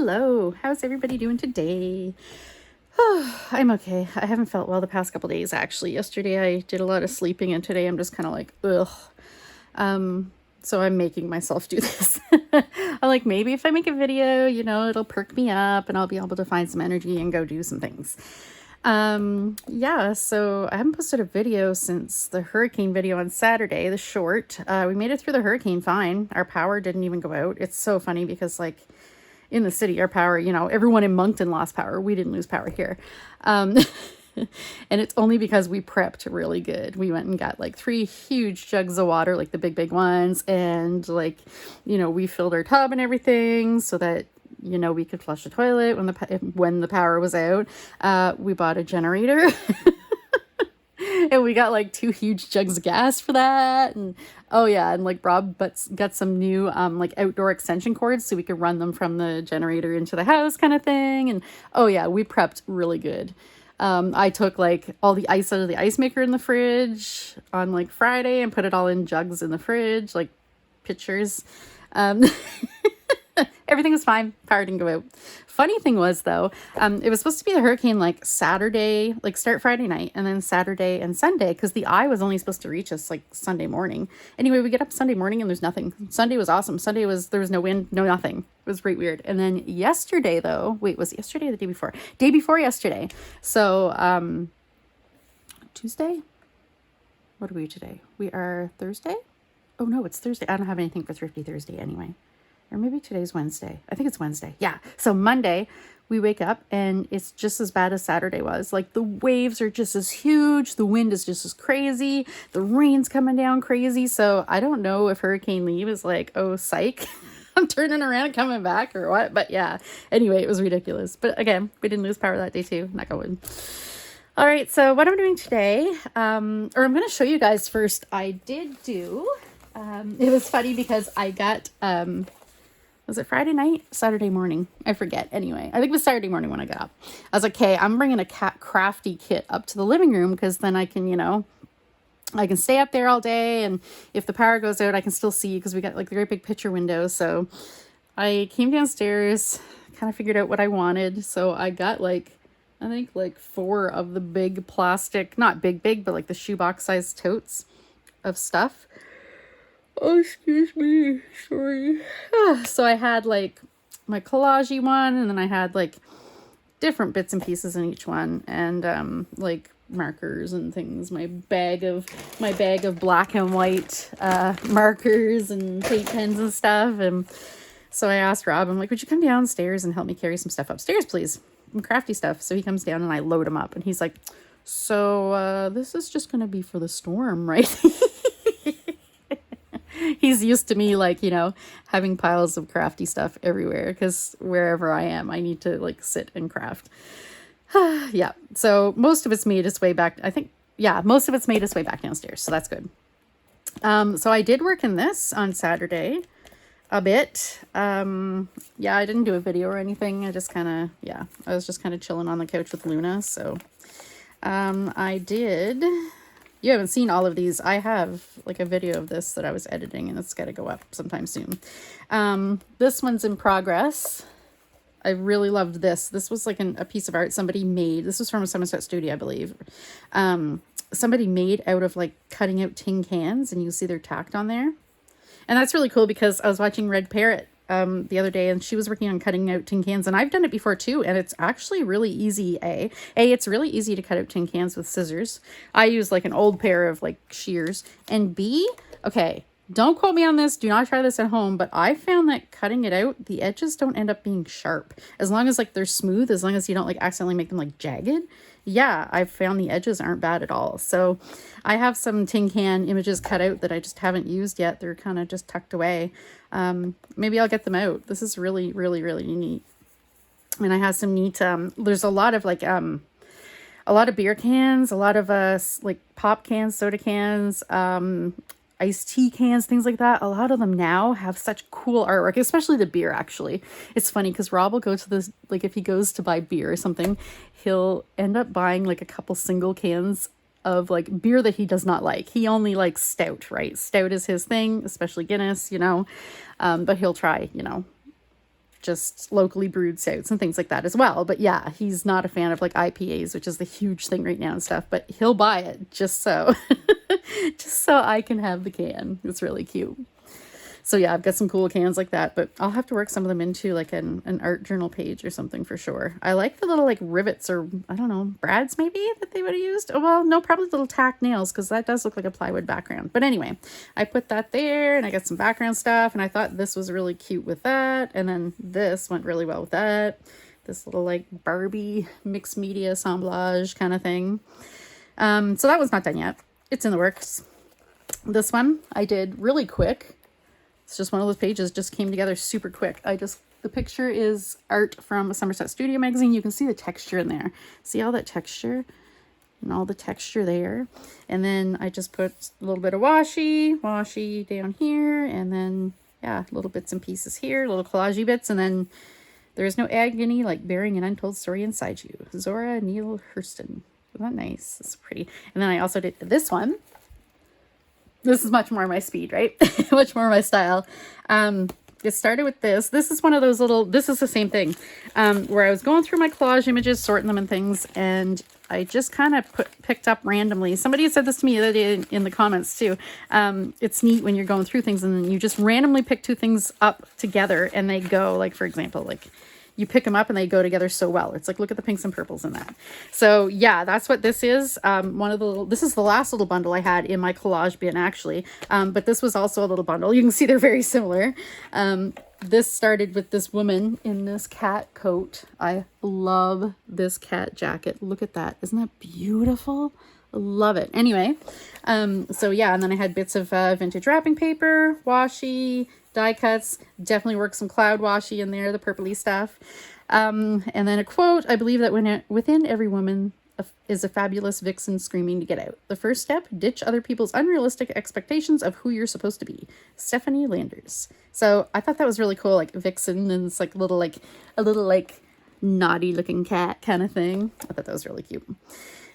Hello, how's everybody doing today? I'm okay. I haven't felt well the past couple days actually. Yesterday I did a lot of sleeping and today I'm just kind of like, ugh. So I'm making myself do this. I'm like, maybe if I make a video, it'll perk me up and I'll be able to find some energy and go do some things. Yeah, so I haven't posted a video since the hurricane video on Saturday, the short. We made it through the hurricane fine. Our power didn't even go out. It's so funny because in the city, our power, everyone in Moncton lost power. We didn't lose power here. And it's only because we prepped really good. We went and got 3 huge jugs of water, the big ones. And we filled our tub and everything so that, we could flush the toilet when the power was out. We bought a generator. And we got 2 huge jugs of gas for that. And oh yeah, and Rob got some new outdoor extension cords so we could run them from the generator into the house kind of thing. And oh yeah, we prepped really good. I took all the ice out of the ice maker in the fridge on Friday and put it all in jugs in the fridge, pitchers. Everything was fine. Power didn't go out. Funny thing was though, it was supposed to be the hurricane Saturday, start Friday night and then Saturday and Sunday because the eye was only supposed to reach us Sunday morning. Anyway, we get up Sunday morning and there's nothing. Sunday was awesome. There was no wind, no nothing. It was great weird. And then yesterday though, wait, was it yesterday or the day before? Day before yesterday. So Tuesday? What are we today? We are Thursday? Oh no, it's Thursday. I don't have anything for Thrifty Thursday anyway. Or maybe today's Wednesday. I think it's Wednesday. Yeah. So Monday, we wake up and it's just as bad as Saturday was. The waves are just as huge. The wind is just as crazy. The rain's coming down crazy. So I don't know if Hurricane Lee was oh, psych. I'm turning around and coming back or what. But yeah. Anyway, it was ridiculous. But again, we didn't lose power that day too. Knock on wood. All right. So what I'm doing today, or I'm going to show you guys first. I did do, it was funny because I got, was it Friday night? Saturday morning? I forget. Anyway, I think it was Saturday morning when I got up. I was like, okay, I'm bringing a crafty kit up to the living room because then I can, I can stay up there all day. And if the power goes out, I can still see because we got the great big picture window. So I came downstairs, kind of figured out what I wanted. So I got I think 4 of the big plastic, not big, but the shoebox sized totes of stuff. Oh, excuse me. Sorry. So I had my collage one and then I had different bits and pieces in each one and markers and things. My bag of black and white markers and tape pens and stuff. And so I asked Rob, I'm like, would you come downstairs and help me carry some stuff upstairs, please? Some crafty stuff. So he comes down and I load him up and he's like, so this is just going to be for the storm, right? He's used to me having piles of crafty stuff everywhere because wherever I am, I need to sit and craft. Yeah. So most of it's made its way back. I think, yeah, most of it's made its way back downstairs. So that's good. So I did work in this on Saturday a bit. Yeah, I didn't do a video or anything. I was just kind of chilling on the couch with Luna. So, I did. You haven't seen all of these. I have a video of this that I was editing and it's got to go up sometime soon. This one's in progress. I really loved this. This was a piece of art somebody made. This was from a Somerset studio, I believe. Somebody made out of cutting out tin cans and you see they're tacked on there. And that's really cool because I was watching Red Parrot the other day and she was working on cutting out tin cans and I've done it before too and it's actually really easy. It's really easy to cut out tin cans with scissors. I use an old pair of shears, and B, okay, don't quote me on this, do not try this at home, but I found that cutting it out, the edges don't end up being sharp as long as they're smooth, as long as you don't accidentally make them jagged. Yeah, I've found the edges aren't bad at all. So I have some tin can images cut out that I just haven't used yet. They're kind of just tucked away. Maybe I'll get them out. This is really, really, really neat. And I have some neat, there's a lot of beer cans, a lot of pop cans, soda cans, iced tea cans, things like that. A lot of them now have such cool artwork, especially the beer, actually. It's funny because Rob will go to this, if he goes to buy beer or something, he'll end up buying a couple single cans of beer that he does not like. He only likes stout, right? Stout is his thing, especially Guinness, but he'll try, just locally brewed stouts and things like that as well. But yeah, he's not a fan of like IPAs, which is the huge thing right now and stuff, but he'll buy it just so, just so I can have the can. It's really cute. So yeah, I've got some cool cans like that, but I'll have to work some of them into like an art journal page or something for sure. I like the little like rivets, or I don't know, brads maybe that they would have used. Oh, well, no, probably little tack nails, because that does look like a plywood background. But anyway, I put that there and I got some background stuff, and I thought this was really cute with that. And then this went really well with that. This little like Barbie mixed media assemblage kind of thing. So that one's not done yet. It's in the works. This one I did really quick. It's just one of those pages, just came together super quick. The picture is art from a Somerset Studio magazine. You can see the texture in there. See all that texture and all the texture there. And then I just put a little bit of washi down here. And then, yeah, little bits and pieces here, little collagey bits. And then there is no agony like bearing an untold story inside you. Zora Neale Hurston. Isn't that nice? It's pretty. And then I also did this one. This is much more my speed, right? Much more my style. It started with this. This is one of those little, this is the same thing, where I was going through my collage images, sorting them and things, and I just kind of picked up randomly. Somebody said this to me the other day in the comments too. It's neat when you're going through things and then you just randomly pick two things up together and they go, like, for example, like, you pick them up and they go together so well. It's like, look at the pinks and purples in that. So yeah, that's what this is. This is the last little bundle I had in my collage bin actually. But this was also a little bundle. You can see they're very similar. This started with this woman in this cat coat. I love this cat jacket. Look at that. Isn't that beautiful? I love it. Anyway, so yeah, and then I had bits of vintage wrapping paper, washi, die cuts, definitely worked some cloud washi in there, the purpley stuff. And then a quote, I believe that within every woman is a fabulous vixen screaming to get out. The first step, ditch other people's unrealistic expectations of who you're supposed to be. Stephanie Landers. So I thought that was really cool, like vixen, and it's like a little like naughty looking cat kind of thing. I thought that was really cute.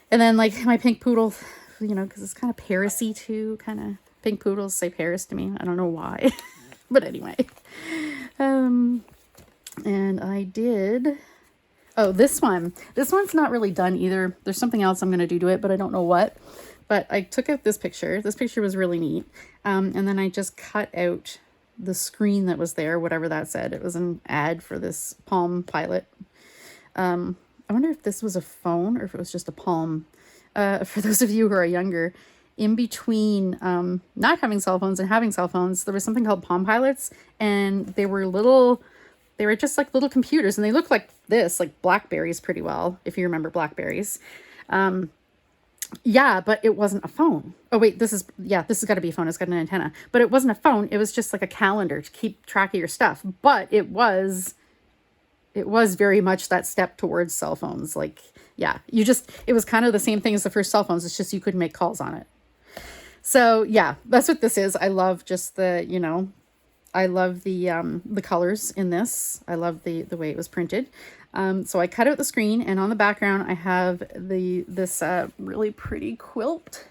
And then like my pink poodle, you know, because it's kind of Paris-y too, kind of pink poodles say Paris to me. I don't know why. But anyway, and I did, oh, this one's not really done either. There's something else I'm going to do to it, but I don't know what. But I took out this picture. This picture was really neat. And then I just cut out the screen that was there, whatever that said. It was an ad for this Palm Pilot. I wonder if this was a phone or if it was just a Palm. For those of you who are younger, in between not having cell phones and having cell phones, there was something called Palm Pilots, and they were just like little computers, and they look like this, like Blackberries pretty well, if you remember Blackberries. Yeah, but it wasn't a phone. Oh wait, this has got to be a phone. It's got an antenna, but it wasn't a phone. It was just like a calendar to keep track of your stuff. But it was very much that step towards cell phones. Like, yeah, it was kind of the same thing as the first cell phones. It's just you couldn't make calls on it. So yeah, that's what this is. I love just the colors in this. I love the way it was printed. So I cut out the screen, and on the background I have this really pretty quilt,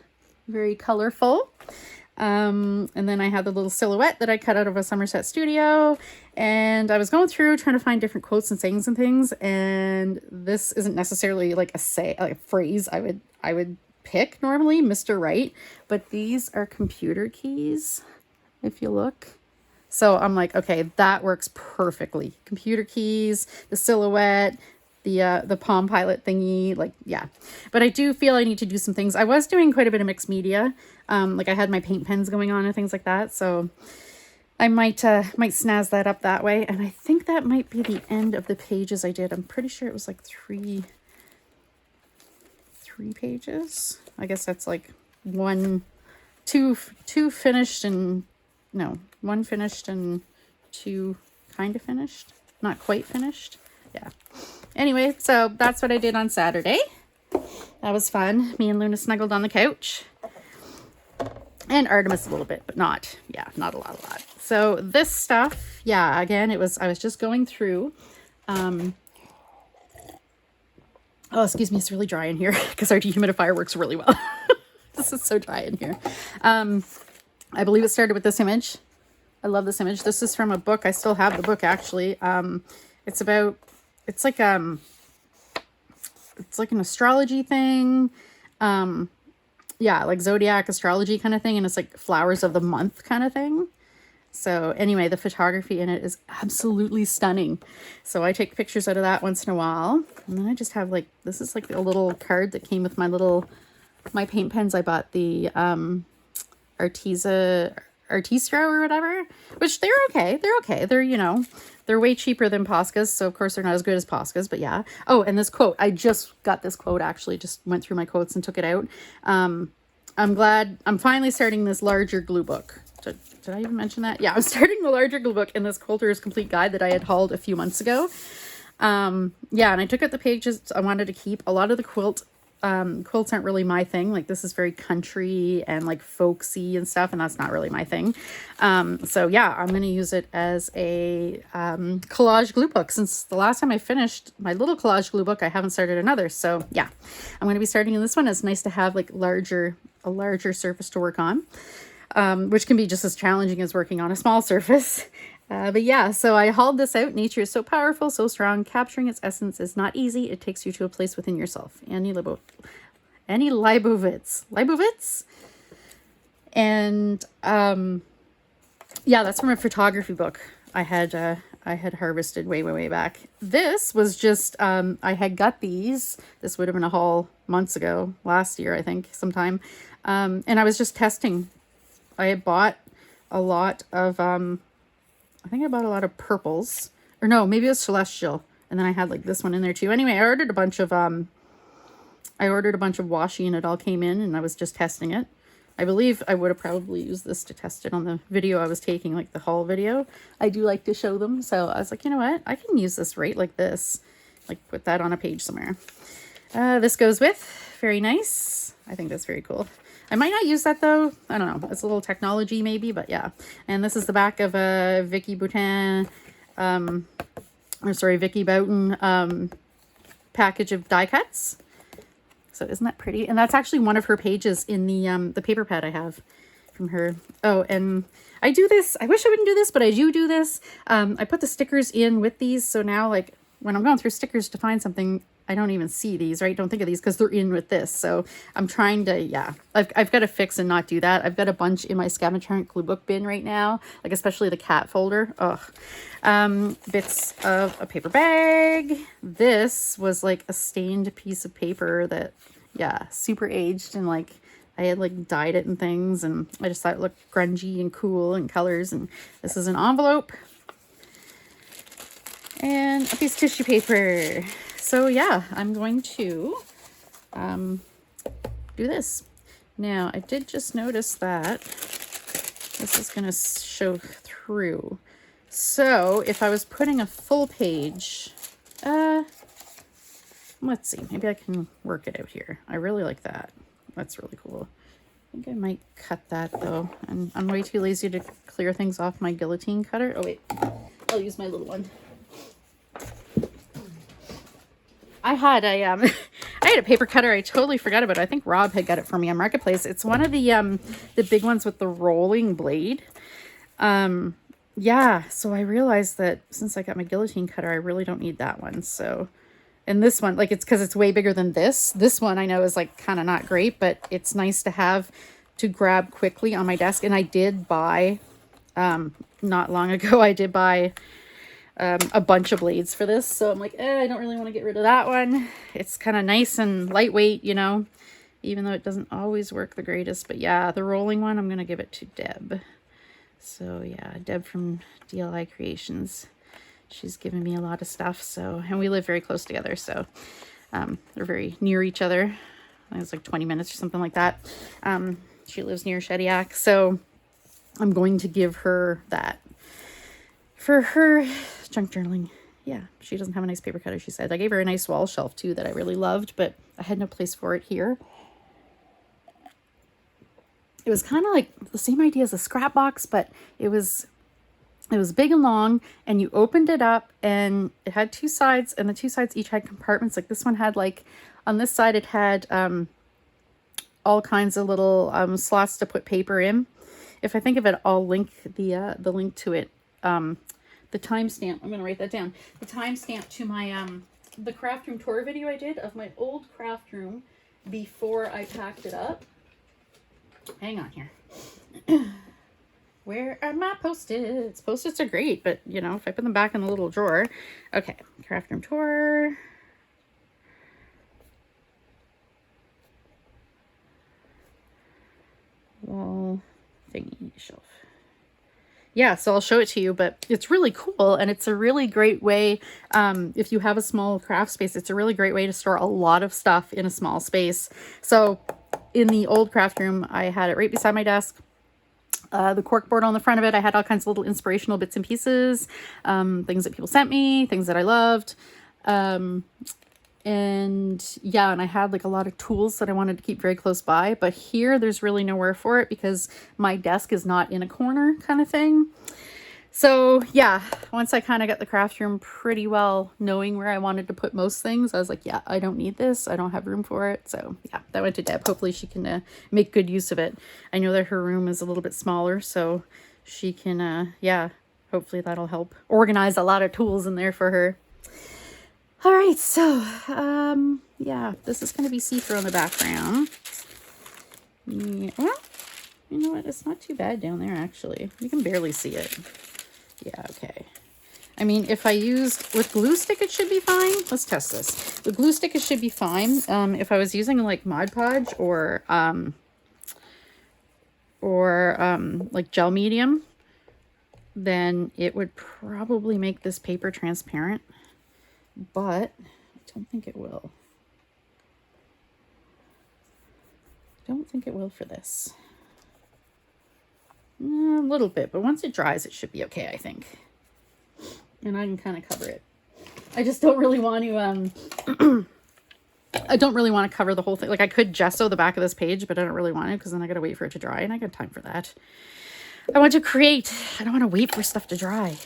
very colorful. And then I had the little silhouette that I cut out of a Somerset Studio, and I was going through trying to find different quotes and sayings and things. And this isn't necessarily like a phrase I would pick normally, Mr. Right, but these are computer keys, if you look. So I'm like, okay, that works perfectly. Computer keys, the silhouette, the Palm Pilot thingy, like, yeah. But I do feel I need to do some things. I was doing quite a bit of mixed media. Like I had my paint pens going on and things like that. So I might snazz that up that way. And I think that might be the end of the pages I did. I'm pretty sure it was like three pages. I guess that's like two finished and one finished and two kind of finished, not quite finished. Yeah. Anyway, so that's what I did on Saturday. That was fun. Me and Luna snuggled on the couch, and Artemis a little bit, but not a lot. So this stuff, yeah, again, I was just going through, oh, excuse me, it's really dry in here because our dehumidifier works really well. This is so dry in here. I believe it started with this image I love this image. This is from a book. I still have the book actually. It's about, it's like an astrology thing. Yeah, like zodiac astrology kind of thing. And it's like flowers of the month kind of thing. So anyway, the photography in it is absolutely stunning. So I take pictures out of that once in a while. And then I just have like, this is like a little card that came with my paint pens. I bought the Artista or whatever, which they're okay. They're okay. They're, you know, they're way cheaper than Posca's. So of course they're not as good as Posca's, but yeah. Oh, and this quote, I just got this quote actually, just went through my quotes and took it out. I'm glad I'm finally starting this larger glue book. Did I even mention that? Yeah, I'm starting the larger glue book in this Quilter's Complete Guide that I had hauled a few months ago. Yeah, and I took out the pages I wanted to keep. A lot of the quilts aren't really my thing. Like this is very country and like folksy and stuff, and that's not really my thing. So yeah, I'm going to use it as a collage glue book. Since the last time I finished my little collage glue book, I haven't started another. So yeah, I'm going to be starting in this one. It's nice to have like a larger surface to work on. Which can be just as challenging as working on a small surface. But yeah, so I hauled this out. Nature is so powerful, so strong. Capturing its essence is not easy. It takes you to a place within yourself. Annie Leibovitz. And yeah, that's from a photography book I had harvested way back. This was just, I had got these. This would have been a haul months ago, last year, I think, sometime. And I was just testing. I had bought a lot of, I think I bought a lot of purples, or no, maybe it was Celestial. And then I had like this one in there too. Anyway, I ordered a bunch of washi and it all came in and I was just testing it. I believe I would have probably used this to test it on the video I was taking, like the haul video. I do like to show them. So I was like, you know what? I can use this right like this, like put that on a page somewhere. This goes with, very nice. I think that's very cool. I might not use that though. I don't know. It's a little technology maybe, but yeah. And this is the back of a Vicky Boutin, Vicky Boutin package of die cuts. So isn't that pretty? And that's actually one of her pages in the paper pad I have from her. Oh, and I do this. I wish I wouldn't do this, but I do this. I put the stickers in with these. So now like when I'm going through stickers to find something, I don't even see these, right? Don't think of these because they're in with this. So I'm trying to, yeah, I've got to fix and not do that. I've got a bunch in my scavenger hunt glue book bin right now, like especially the cat folder. Ugh. Bits of a paper bag. This was like a stained piece of paper that, yeah, super aged and like I had like dyed it and things. And I just thought it looked grungy and cool and colors. And this is an envelope and a piece of tissue paper. So yeah, I'm going to do this. Now, I did just notice that this is going to show through. So if I was putting a full page, let's see, maybe I can work it out here. I really like that. That's really cool. I think I might cut that though. And I'm way too lazy to clear things off my guillotine cutter. Oh wait, I'll use my little one. I had a I had a paper cutter I totally forgot about. I think Rob had got it for me on Marketplace. It's one of the big ones with the rolling blade. Yeah, so I realized that since I got my guillotine cutter, I really don't need that one. So, and this one, like it's because it's way bigger than this. This one I know is like kind of not great, but it's nice to have to grab quickly on my desk. And I did buy, not long ago, I did buy a bunch of blades for this. So I'm like, I don't really want to get rid of that one. It's kind of nice and lightweight, you know, even though it doesn't always work the greatest. But yeah, the rolling one, I'm going to give it to Deb. So yeah, Deb from DLI Creations. She's given me a lot of stuff. So, and we live very close together. So they're very near each other. I think it's like 20 minutes or something like that. She lives near Shediac. So I'm going to give her that for her junk journaling. Yeah, she doesn't have a nice paper cutter, she said. I gave her a nice wall shelf too that I really loved, but I had no place for it here. It was kind of like the same idea as a scrap box, but it was big and long, and you opened it up and it had two sides, and the two sides each had compartments. Like this one had like, on this side it had all kinds of little slots to put paper in. If I think of it, I'll link the link to it. The timestamp, I'm going to write that down. The timestamp to my, the craft room tour video I did of my old craft room before I packed it up. Hang on here. Where are my Post-its? Post-its are great, but you know, if I put them back in the little drawer. Okay, craft room tour. Wall thingy shelf. Yeah, so I'll show it to you, but it's really cool, and it's a really great way, if you have a small craft space, it's a really great way to store a lot of stuff in a small space. So in the old craft room, I had it right beside my desk. The cork board on the front of it, I had all kinds of little inspirational bits and pieces, things that people sent me, things that I loved. And yeah, and I had like a lot of tools that I wanted to keep very close by, but here there's really nowhere for it because my desk is not in a corner kind of thing. So yeah, once I kind of got the craft room pretty well knowing where I wanted to put most things, I was like, yeah, I don't need this. I don't have room for it. So yeah, that went to Deb. Hopefully she can make good use of it. I know that her room is a little bit smaller, so she can, yeah, hopefully that'll help organize a lot of tools in there for her. All right, so, yeah, this is going to be see-through in the background. Yeah, well, you know what? It's not too bad down there, actually. You can barely see it. Yeah, okay. I mean, if I used, with glue stick, it should be fine. Let's test this. With glue stick, it should be fine. If I was using, like, Mod Podge or like, gel medium, then it would probably make this paper transparent. But I don't think it will. Don't think it will for this. A little bit, but once it dries, it should be okay, I think. And I can kind of cover it. I just don't really want to, I don't really want to cover the whole thing. Like, I could gesso the back of this page, but I don't really want to because then I got to wait for it to dry, and I got time for that. I want to create. I don't want to wait for stuff to dry.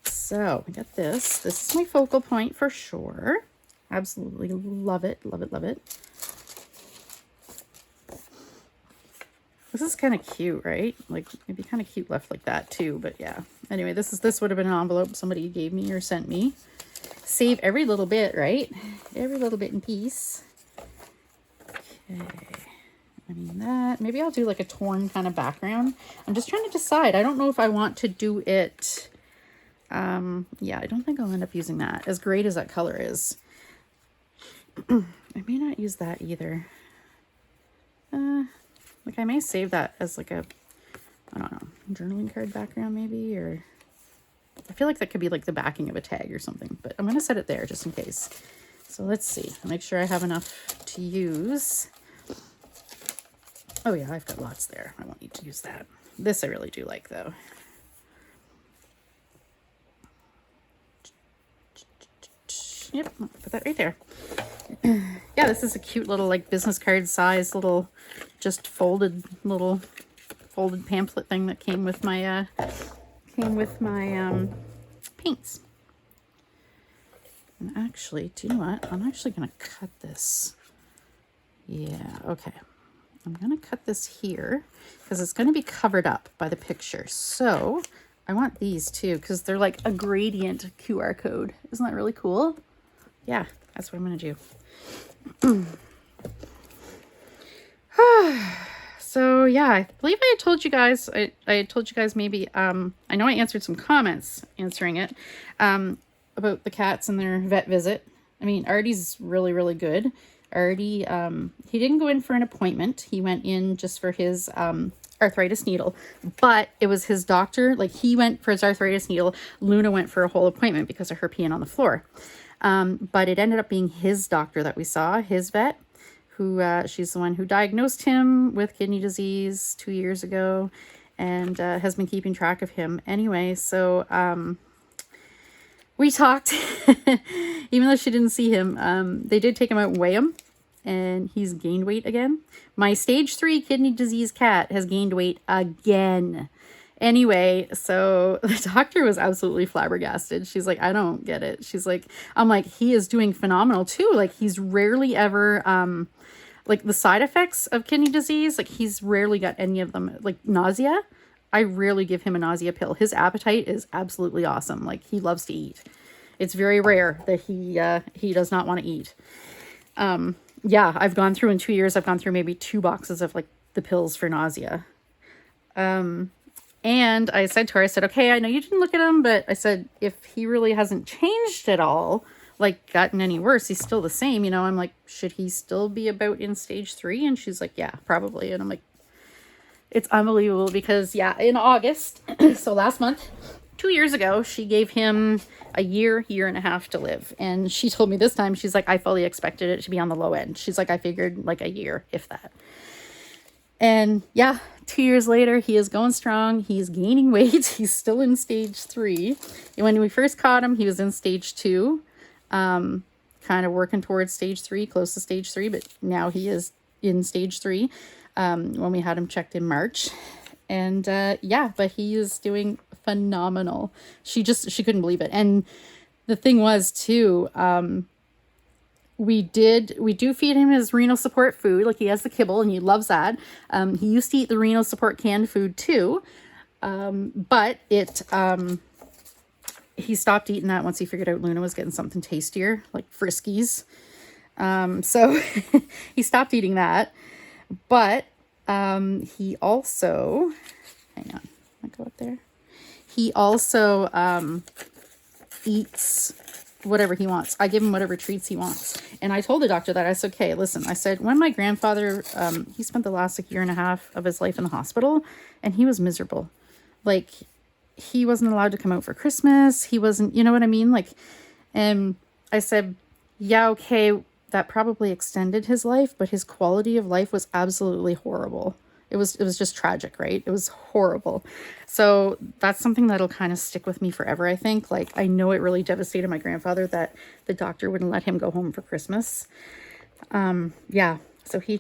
So we got this. This is my focal point for sure. Absolutely love it, love it, love it. This is kind of cute, right? Like, it'd be kind of cute left like that too, but yeah. Anyway, this would have been an envelope somebody gave me or sent me. Save every little bit, right? Every little bit in peace. Okay. I mean that. Maybe I'll do like a torn kind of background. I'm just trying to decide. I don't know if I want to do it. Yeah, I don't think I'll end up using that, as great as that color is. I may not use that either. Like, I may save that as like a, I don't know, journaling card background maybe, or I feel like that could be like the backing of a tag or something, but I'm going to set it there just in case. So let's see, I'll make sure I have enough to use. Oh yeah, I've got lots there. I won't need to use that. This I really do like though. Yep, I'll put that right there. Yeah, this is a cute little like business card size little just folded pamphlet thing that came with my paints. And actually, do you know what? I'm actually gonna cut this. Yeah, okay. I'm gonna cut this here because it's gonna be covered up by the picture. So I want these too because they're like a gradient QR code. Isn't that really cool? Yeah, that's what I'm gonna do. So yeah, I believe I had told you guys, I had told you guys maybe, I know I answered some comments answering it, about the cats and their vet visit. I mean, Artie's really, really good. Artie, he didn't go in for an appointment. He went in just for his, arthritis needle, but it was his doctor. Like, he went for his arthritis needle. Luna went for a whole appointment because of her peeing on the floor. But it ended up being his doctor that we saw, his vet, who, she's the one who diagnosed him with kidney disease 2 years ago and, has been keeping track of him anyway. So, we talked, even though she didn't see him, they did take him out and weigh him, and he's gained weight again. My stage 3 kidney disease cat has gained weight again. Anyway, so the doctor was absolutely flabbergasted. She's like, I don't get it. She's like, I'm like, he is doing phenomenal too. Like, he's rarely ever, Like the side effects of kidney disease, like he's rarely got any of them. Like nausea, I rarely give him a nausea pill. His appetite is absolutely awesome. Like he loves to eat. It's very rare that he does not want to eat. Yeah, I've gone through in 2 years, I've gone through maybe 2 boxes of like the pills for nausea. And I said to her, I said, okay, I know you didn't look at him, but I said, if he really hasn't changed at all, like gotten any worse, he's still the same, you know, I'm like, should he still be about in stage 3? And she's like, yeah, probably. And I'm like, it's unbelievable because yeah, in August, so last month, 2 years ago, she gave him a year and a half to live. And she told me this time, she's like, I fully expected it to be on the low end. She's like, I figured like a year, if that. And yeah, 2 years later, he is going strong. He's gaining weight. He's still in stage 3. And when we first caught him, he was in stage 2, kind of working towards stage 3, close to stage 3. But now he is in stage 3 when we had him checked in March. And yeah, but he is doing phenomenal. She couldn't believe it. And the thing was too, we do feed him his renal support food. Like he has the kibble and he loves that. He used to eat the renal support canned food too. But he stopped eating that once he figured out Luna was getting something tastier, like Friskies. So he stopped eating that. But he also, hang on, I go up there. He also eats whatever he wants. I give him whatever treats he wants. And I told the doctor that. I said, okay, listen, I said, when my grandfather, he spent the last like year and a half of his life in the hospital and he was miserable. Like he wasn't allowed to come out for Christmas. He wasn't, you know what I mean? Like, and I said, yeah, okay, that probably extended his life, but his quality of life was absolutely horrible. It was just tragic, right? It was horrible. So that's something that'll kind of stick with me forever, I think. Like, I know it really devastated my grandfather that the doctor wouldn't let him go home for Christmas. Yeah, so he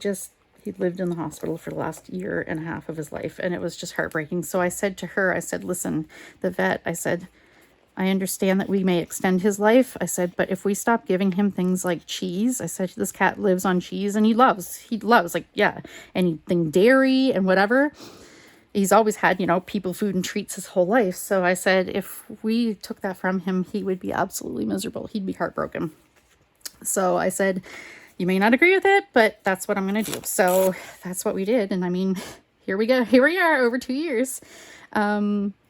lived in the hospital for the last year and a half of his life, and it was just heartbreaking. So I said to her, I said, listen, the vet, I said, I understand that we may extend his life. I said, but if we stop giving him things like cheese, I said, this cat lives on cheese and he loves like, yeah, anything dairy and whatever. He's always had, you know, people food and treats his whole life. So I said, if we took that from him, he would be absolutely miserable. He'd be heartbroken. So I said, you may not agree with it, but that's what I'm going to do. So that's what we did. And I mean, here we go. Here we are over 2 years.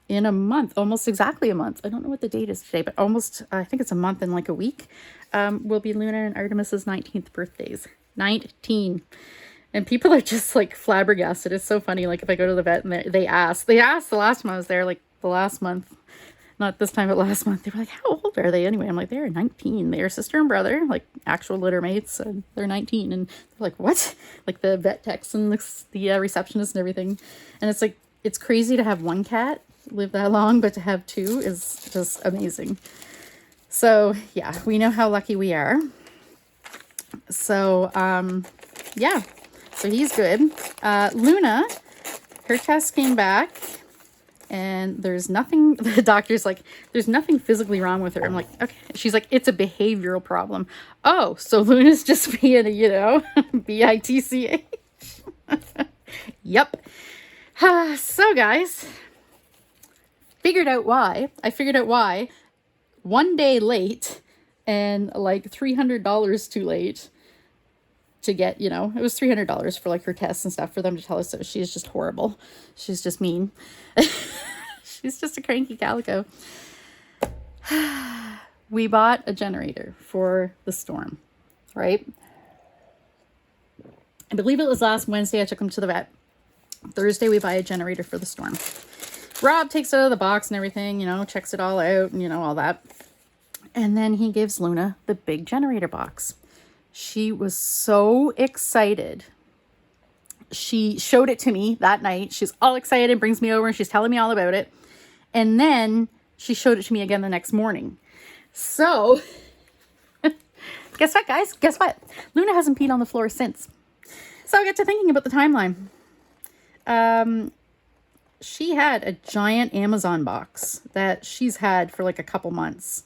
In a month, almost exactly a month. I don't know what the date is today, but almost, I think it's a month and like a week, will be Luna and Artemis's 19th birthdays. 19. And people are just like flabbergasted. It's so funny. Like if I go to the vet and they ask the last time I was there, like the last month, not this time, but last month, they were like, how old are they anyway? I'm like, they're 19. They're sister and brother, like actual litter mates. And they're 19. And they're like, what? Like the vet techs and the receptionist and everything. And it's like, it's crazy to have one cat live that long, but to have 2 is just amazing. So yeah, we know how lucky we are. So yeah, so he's good. Luna, her test came back and there's nothing, the doctor's like, there's nothing physically wrong with her. I'm like, okay. She's like, it's a behavioral problem. Oh, so Luna's just being a, you know, bitch. Yep. So guys, I figured out why 1 day late and like $300 too late to get, you know, it was $300 for like her tests and stuff for them to tell us that she's just horrible. She's just mean. She's just a cranky calico. We bought a generator for the storm, right? I believe it was last Wednesday I took him to the vet. Thursday we buy a generator for the storm. Rob takes it out of the box and everything, you know, checks it all out and, you know, all that. And then he gives Luna the big generator box. She was so excited. She showed it to me that night. She's all excited, brings me over and she's telling me all about it. And then she showed it to me again the next morning. So guess what, guys? Guess what? Luna hasn't peed on the floor since. So I got to thinking about the timeline. She had a giant Amazon box that she's had for like a couple months.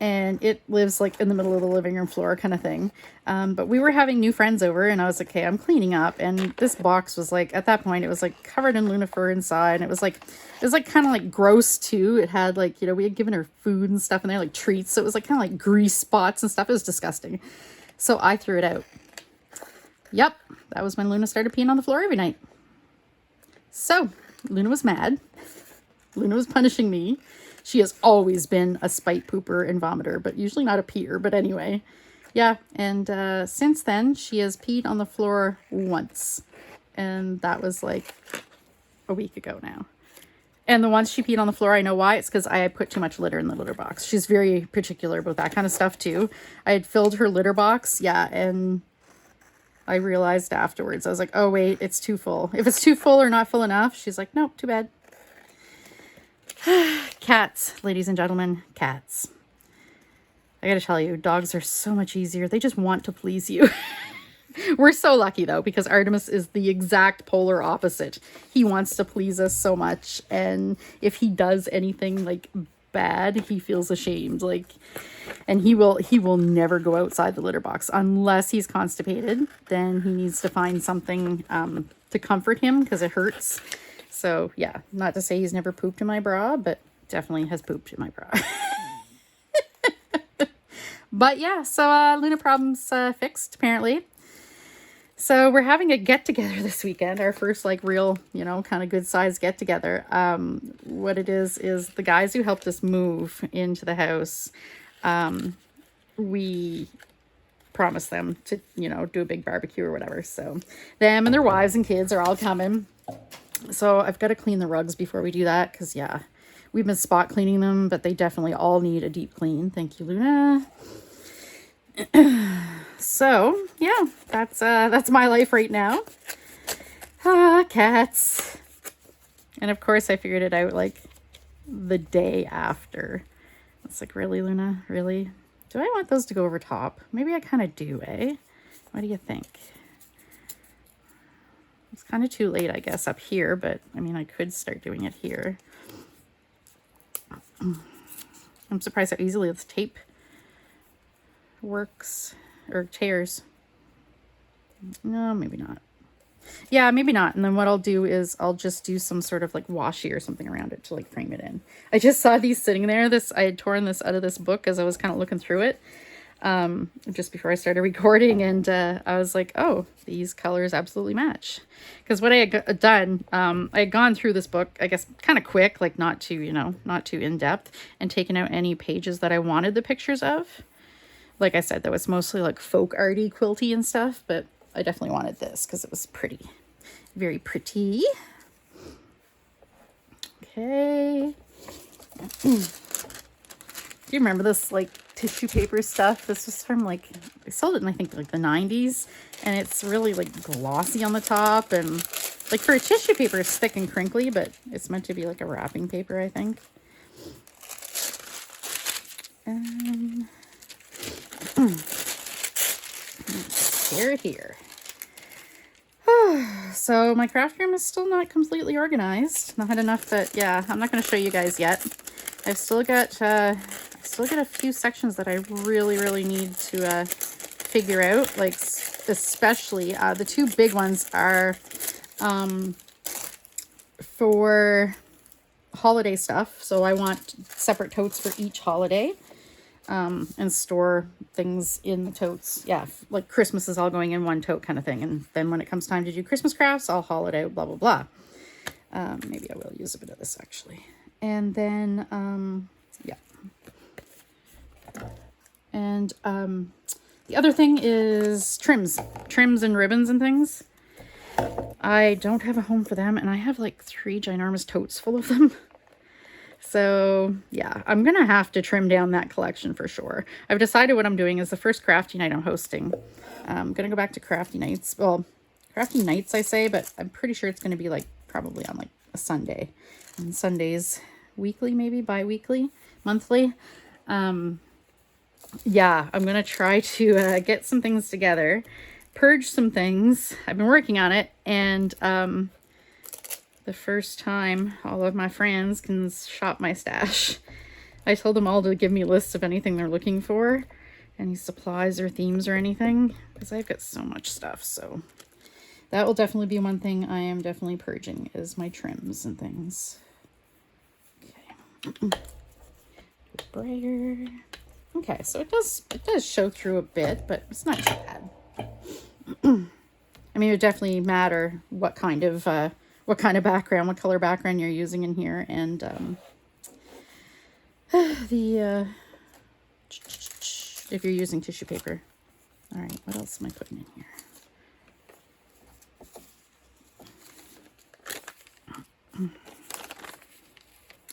and it lives like in the middle of the living room floor kind of thing. But we were having new friends over, and I was like, okay, I'm cleaning up. And this box was like, at that point, it was like covered in Luna fur inside. And it was like kind of like gross too. It had like, you know, we had given her food and stuff, and they're like treats. So it was like kind of like grease spots and stuff. It was disgusting. So I threw it out. Yep. That was when Luna started peeing on the floor every night. So Luna was mad. Luna was punishing me. She has always been a spite pooper and vomiter, but usually not a peer. But anyway, yeah. And since then, she has peed on the floor once. And that was like a week ago now. And the once she peed on the floor, I know why. It's because I had put too much litter in the litter box. She's very particular about that kind of stuff too. I had filled her litter box. Yeah. And I realized afterwards, I was like, oh, wait, it's too full. If it's too full or not full enough, she's like, nope, too bad. Cats, ladies and gentlemen, cats. I gotta tell you, dogs are so much easier. They just want to please you. We're so lucky though, because Artemis is the exact polar opposite. He wants to please us so much, and if he does anything like bad, he feels ashamed. Like, and he will never go outside the litter box unless he's constipated. Then he needs to find something to comfort him because it hurts. So yeah, not to say he's never pooped in my bra, but definitely has pooped in my bra. But yeah, so Luna problems fixed apparently. So we're having a get together this weekend, our first like real, you know, kind of good size get together. What it is the guys who helped us move into the house, we promised them to, you know, do a big barbecue or whatever. So them and their wives and kids are all coming. So I've got to clean the rugs before we do that, because yeah, we've been spot cleaning them, but they definitely all need a deep clean. Thank you, Luna. So yeah, that's my life right now. Cats. And of course I figured it out like the day after. It's like, really, Luna? Really? Do I want those to go over top? Maybe I kind of do, eh? What do you think? It's kind of too late, I guess, up here, but I mean, I could start doing it here. I'm surprised how easily this tape works, or tears. No, maybe not. Yeah, maybe not. And then what I'll do is I'll just do some sort of like washi or something around it to like frame it in. I just saw these sitting there. I had torn this out of this book as I was kind of looking through it. Just before I started recording, and I was like, oh, these colors absolutely match. Because what I had done, I had gone through this book, I guess kind of quick, like not too in depth, and taken out any pages that I wanted the pictures of. Like I said, that was mostly like folk arty, quilty and stuff, but I definitely wanted this because it was pretty, very pretty. Okay. Do you remember this like tissue paper stuff? This was from like, they sold it in I think like the 90s, and it's really like glossy on the top, and like for a tissue paper it's thick and crinkly, but it's meant to be like a wrapping paper, I think. Here. So my craft room is still not completely organized. Not enough that, yeah, I'm not going to show you guys yet. I've still got a few sections that I really need to figure out. Like especially the two big ones are for holiday stuff. So I want separate totes for each holiday. And store things in the totes. Yeah, like Christmas is all going in one tote kind of thing. And then when it comes time to do Christmas crafts, I'll haul it out, blah, blah, blah. Maybe I will use a bit of this actually. And then, yeah. And the other thing is trims and ribbons and things. I don't have a home for them, and I have like 3 ginormous totes full of them. So yeah, I'm going to have to trim down that collection for sure. I've decided what I'm doing is the first crafty night I'm hosting. I'm going to go back to crafty nights. Well, crafty nights I say, but I'm pretty sure it's going to be like probably on like a Sunday. And Sundays weekly, maybe bi-weekly, monthly. Yeah, I'm going to try to get some things together, purge some things. I've been working on it, and the first time all of my friends can shop my stash. I told them all to give me lists of anything they're looking for, any supplies or themes or anything, because I've got so much stuff. So that will definitely be one thing I am definitely purging, is my trims and things. Okay. Brayer. Okay, so it does show through a bit, but it's not too bad. I mean, it would definitely matter what kind of background, what color background you're using in here, and if you're using tissue paper. All right, what else am I putting in here?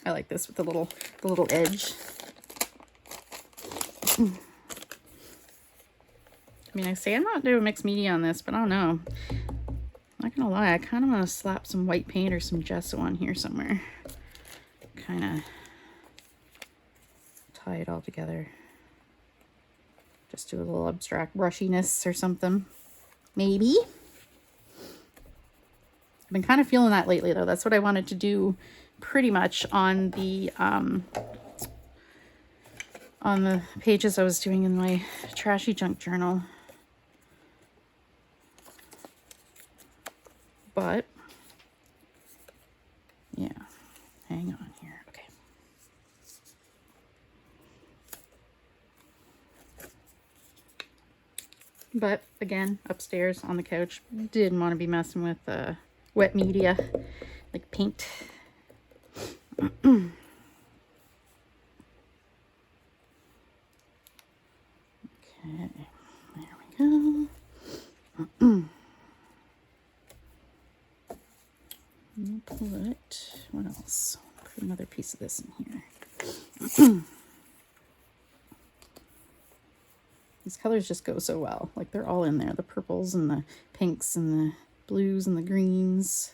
I like this with the little edge. I mean, I say I'm not doing mixed media on this, but I don't know. Not gonna lie, I kind of want to slap some white paint or some gesso on here somewhere. Kind of tie it all together. Just do a little abstract brushiness or something. Maybe. I've been kind of feeling that lately, though. That's what I wanted to do pretty much on the pages I was doing in my trashy junk journal. But yeah, hang on here. Okay. But again, upstairs on the couch, didn't want to be messing with wet media like paint. Okay, there we go. Put, what else? Put another piece of this in here. These colors just go so well. Like, they're all in there. The purples and the pinks and the blues and the greens.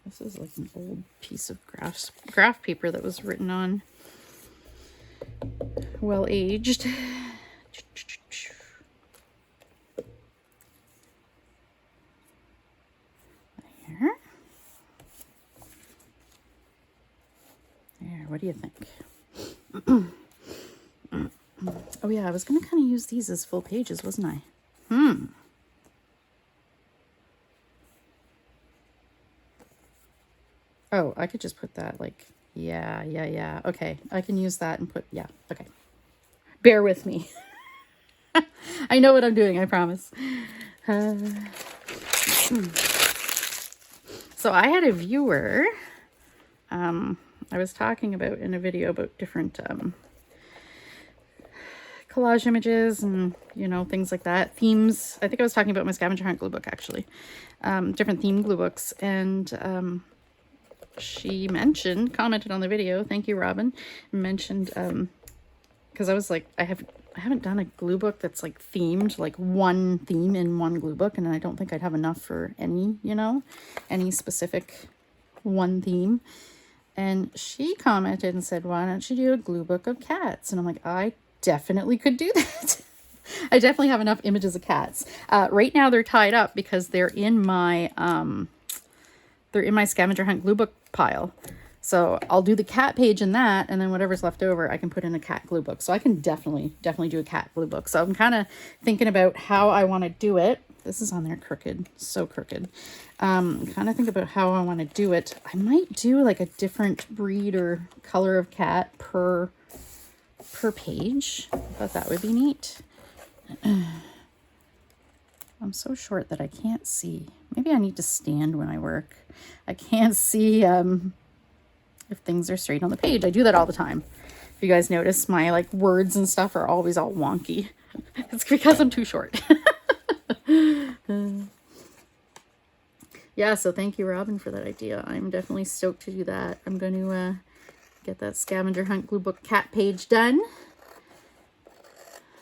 This is like an old piece of graph paper that was written on. Well aged. What do you think? Oh yeah, I was going to kind of use these as full pages, wasn't I? Oh, I could just put that like, yeah. Okay, I can use that and put, yeah, okay. Bear with me. I know what I'm doing, I promise. So I had a viewer, I was talking about in a video about different collage images and, you know, things like that. Themes. I think I was talking about my scavenger hunt glue book, actually. Different theme glue books. And she commented on the video. Thank you, Robin. Mentioned, because I was like, I haven't done a glue book that's like themed, like one theme in one glue book. And I don't think I'd have enough for any, you know, any specific one theme. And she commented and said, why don't you do a glue book of cats? And I'm like, I definitely could do that. I definitely have enough images of cats. Right now they're tied up because they're in my scavenger hunt glue book pile. So I'll do the cat page in that, and then whatever's left over, I can put in a cat glue book. So I can definitely do a cat glue book. So I'm kind of thinking about how I want to do it. This is on there crooked, so crooked. Kind of think about how I want to do it. I might do like a different breed or color of cat per page. I thought that would be neat. I'm so short that I can't see. Maybe I need to stand when I work. I can't see if things are straight on the page. I do that all the time. If you guys notice, my like words and stuff are always all wonky. It's because I'm too short. Yeah, so thank you, Robin, for that idea. I'm definitely stoked to do that. I'm going to get that scavenger hunt glue book cat page done.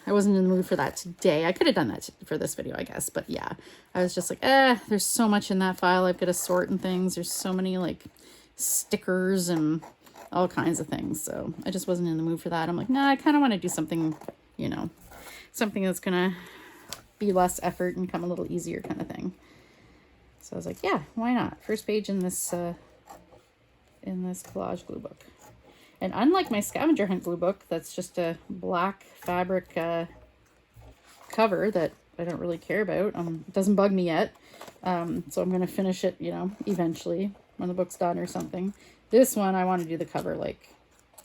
I wasn't in the mood for that today. I could have done that for this video, I guess. But yeah, I was just like, there's so much in that file. I've got to sort and things. There's so many like stickers and all kinds of things. So I just wasn't in the mood for that. I'm like, nah, I kind of want to do something, you know, something that's going to be less effort and come a little easier kind of thing. So I was like, yeah, why not? First page in this Collage Glue Book. And unlike my Scavenger Hunt Glue Book, that's just a black fabric cover that I don't really care about. It doesn't bug me yet. So I'm going to finish it, you know, eventually when the book's done or something. This one, I want to do the cover like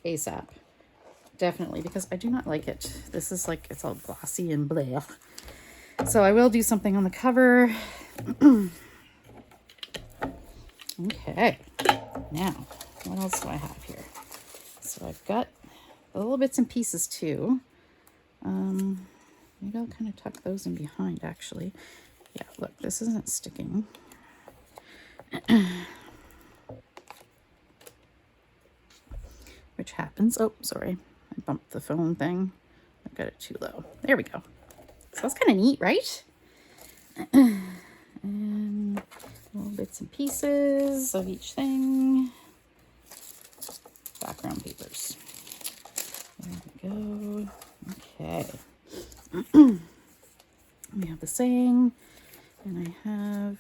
ASAP. Definitely, because I do not like it. This is like, it's all glossy and blah. So I will do something on the cover. Okay. Now, what else do I have here? So I've got the little bits and pieces too. Maybe I'll kind of tuck those in behind, actually. Yeah, look, this isn't sticking. Which happens. Oh, sorry. I bumped the phone thing. I've got it too low. There we go. So that's kind of neat, right? And little bits and pieces of each thing. Background papers. There we go. Okay. We have the saying, and I have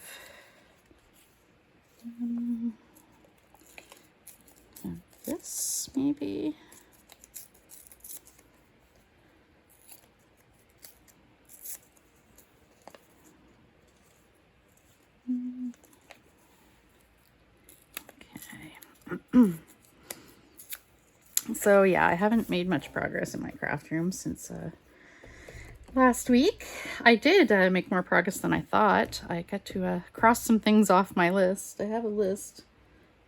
this maybe. Okay. So yeah, I haven't made much progress in my craft room since last week. I did make more progress than I thought. I got to cross some things off my list. I have a list.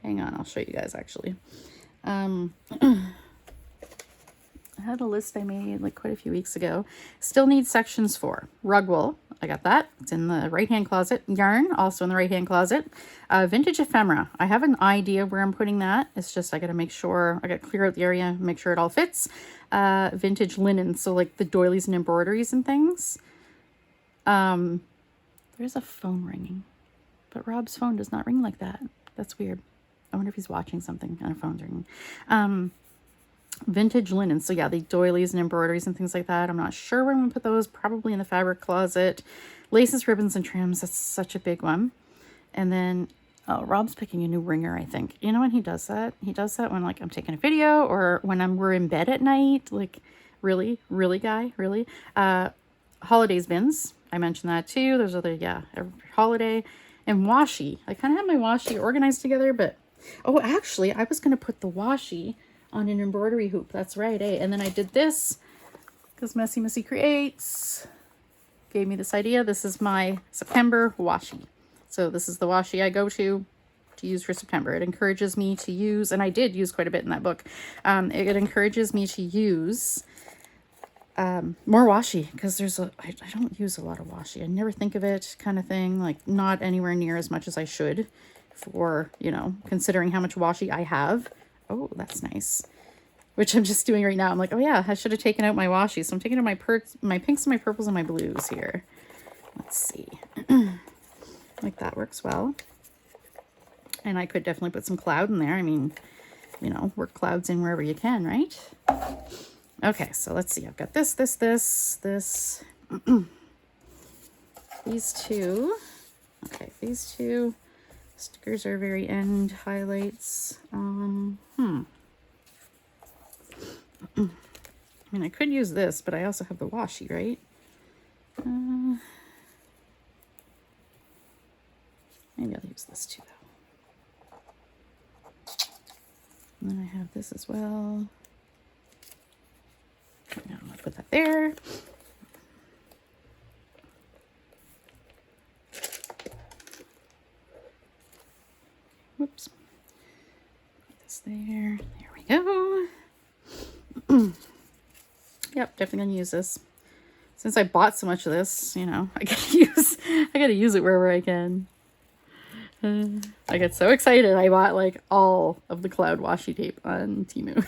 Hang on, I'll show you guys actually. I had a list I made like quite a few weeks ago. Still need sections for rug wool. I got that. It's in the right-hand closet. Yarn, also in the right-hand closet. Vintage ephemera. I have an idea where I'm putting that. It's just I got to make sure, I got to clear out the area, make sure it all fits. Vintage linen, so like the doilies and embroideries and things. There's a phone ringing, but Rob's phone does not ring like that. That's weird. I wonder if he's watching something and a phone's ringing. Vintage linen, so yeah, the doilies and embroideries and things like that. I'm not sure where I'm gonna put those. Probably in the fabric closet. Laces, ribbons, and trims. That's such a big one. And then, oh, Rob's picking a new ringer, I think. You know when he does that? He does that when like I'm taking a video or when we're in bed at night. Like, really, guy, really. Holidays bins. I mentioned that too. There's other, yeah, every holiday. And washi. I kind of have my washi organized together, but oh, actually, I was gonna put the washi on an embroidery hoop. That's right, eh? And then I did this because Messy Creates gave me this idea. This is my September washi. So this is the washi I go to use for September. It encourages me to use, and I did use quite a bit in that book. It encourages me to use more washi because I don't use a lot of washi. I never think of it kind of thing, like not anywhere near as much as I should for, you know, considering how much washi I have. Oh, that's nice. Which I'm just doing right now. I'm like, oh yeah, I should have taken out my washi. So I'm taking out my pinks and my purples and my blues here. Let's see. Like that works well. And I could definitely put some cloud in there. I mean, you know, work clouds in wherever you can, right? Okay, so let's see. I've got this. These two. Okay, these two. Stickers are very end highlights. I mean, I could use this, but I also have the washi, right? Maybe I'll use this too, though. And then I have this as well. Now I'm going to put that there. Whoops. Put this there. There we go. Yep, definitely gonna use this. Since I bought so much of this, you know, I gotta use it wherever I can. I get so excited. I bought like all of the cloud washi tape on Temu.